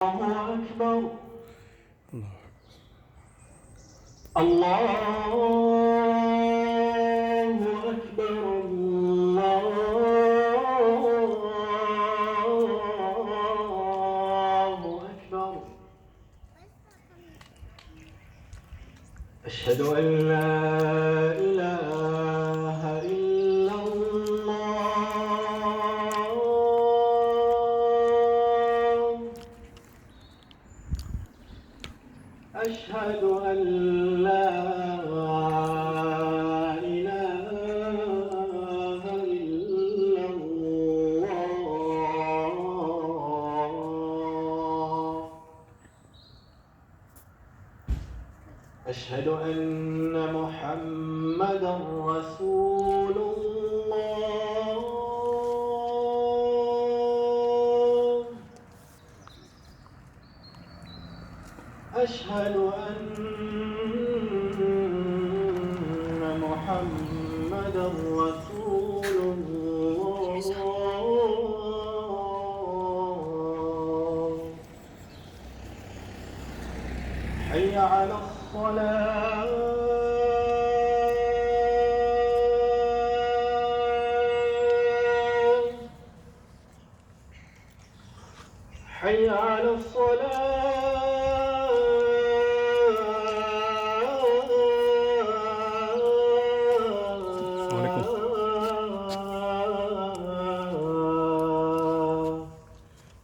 الله أكبر. الله أكبر. الله أكبر. أشهد أن لا إله إلا الله. أشهد أن لا إله إلا الله. أشهد أن محمدًا رسول الله. أشهد أن محمدًا رسول الله. حي على الصلاة. حي على الصلاة.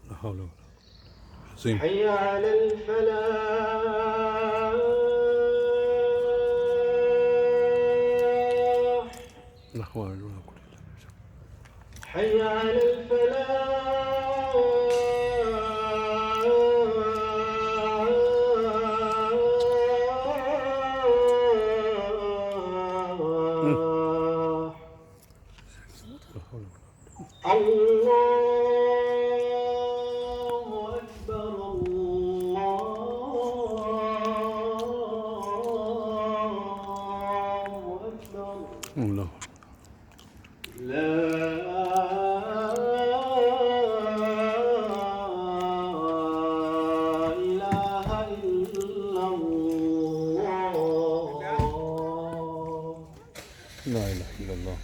لا حول ولا قوة. عظيم. حي على الفلاح. لا حول ولا قوة إلا بالله. حي على الفلاح. لا حول ولا قوة. الله أكبر. الله أكبر. الله. لا إله إلا الله. لا إله إلا الله.